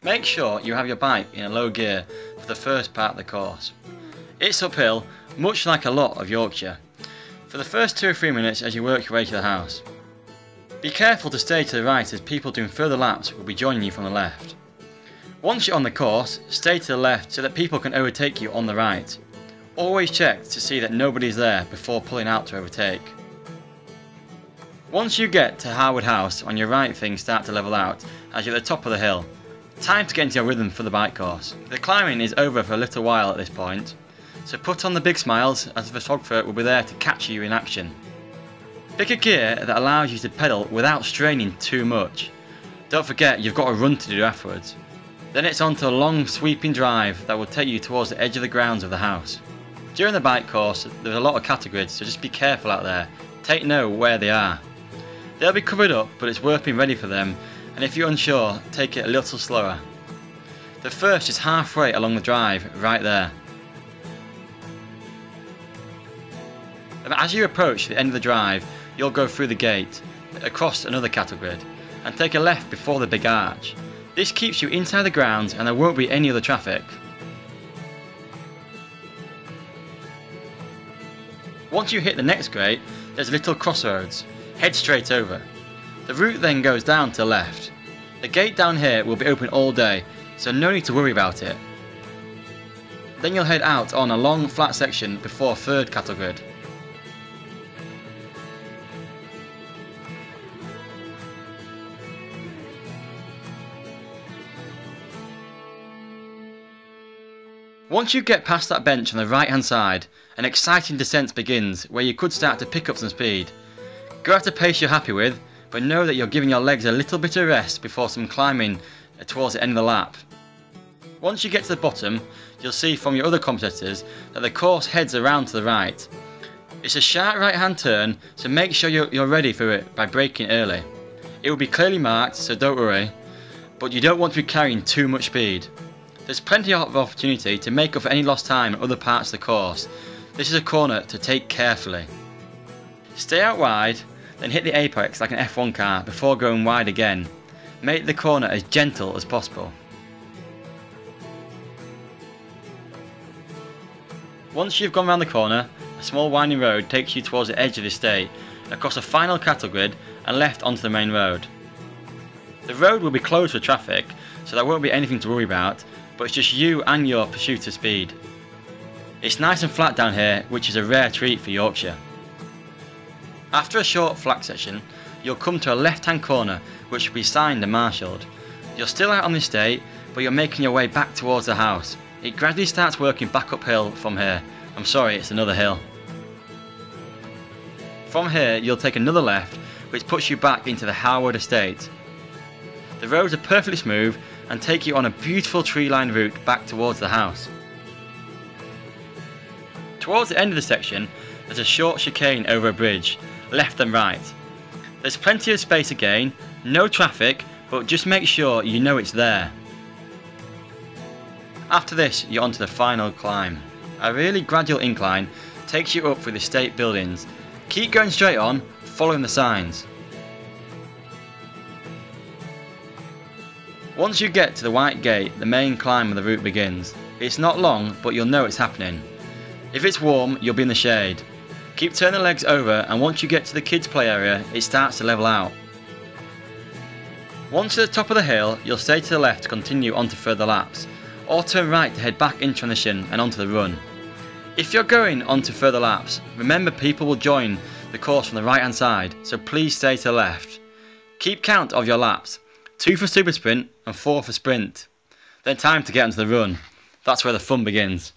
Make sure you have your bike in a low gear for the first part of the course. It's uphill, much like a lot of Yorkshire, for the first 2 or 3 minutes as you work your way to the house. Be careful to stay to the right as people doing further laps will be joining you from the left. Once you're on the course, stay to the left so that people can overtake you on the right. Always check to see that nobody's there before pulling out to overtake. Once you get to Harewood House, on your right things start to level out as you're at the top of the hill. Time to get into your rhythm for the bike course. The climbing is over for a little while at this point, so put on the big smiles as the photographer will be there to capture you in action. Pick a gear that allows you to pedal without straining too much. Don't forget you've got a run to do afterwards. Then it's on to a long sweeping drive that will take you towards the edge of the grounds of the house. During the bike course there's a lot of categories, so just be careful out there. Take note where they are. They'll be covered up, but it's worth being ready for them, and if you're unsure, take it a little slower. The first is halfway along the drive, right there. And as you approach the end of the drive, you'll go through the gate, across another cattle grid, and take a left before the big arch. This keeps you inside the grounds and there won't be any other traffic. Once you hit the next gate, there's a little crossroads. Head straight over. The route then goes down to the left. The gate down here will be open all day, so no need to worry about it. Then you'll head out on a long flat section before a third cattle grid. Once you get past that bench on the right hand side, an exciting descent begins where you could start to pick up some speed. Go at a pace you're happy with, but know that you're giving your legs a little bit of rest before some climbing towards the end of the lap. Once you get to the bottom, you'll see from your other competitors that the course heads around to the right. It's a sharp right hand turn, so make sure you're ready for it by braking early. It will be clearly marked, so don't worry, but you don't want to be carrying too much speed. There's plenty of opportunity to make up for any lost time in other parts of the course. This is a corner to take carefully. Stay out wide, then hit the apex like an F1 car before going wide again. Make the corner as gentle as possible. Once you've gone round the corner, a small winding road takes you towards the edge of the estate, across a final cattle grid and left onto the main road. The road will be closed for traffic, so there won't be anything to worry about, but it's just you and your pursuit of speed. It's nice and flat down here, which is a rare treat for Yorkshire. After a short flat section, you'll come to a left-hand corner which will be signed and marshalled. You're still out on the estate, but you're making your way back towards the house. It gradually starts working back uphill from here. I'm sorry, it's another hill. From here, you'll take another left, which puts you back into the Harewood estate. The roads are perfectly smooth and take you on a beautiful tree-lined route back towards the house. Towards the end of the section, there's a short chicane over a bridge, left and right. There's plenty of space again, no traffic, but just make sure you know it's there. After this, you're onto the final climb. A really gradual incline takes you up through the estate buildings. Keep going straight on, following the signs. Once you get to the white gate, the main climb of the route begins. It's not long, but you'll know it's happening. If it's warm, you'll be in the shade. Keep turning the legs over, and once you get to the kids' play area, it starts to level out. Once at the top of the hill, you'll stay to the left to continue on to further laps, or turn right to head back in transition and onto the run. If you're going on to further laps, remember people will join the course from the right hand side, so please stay to the left. Keep count of your laps, 2 for super sprint and 4 for sprint. Then time to get onto the run. That's where the fun begins.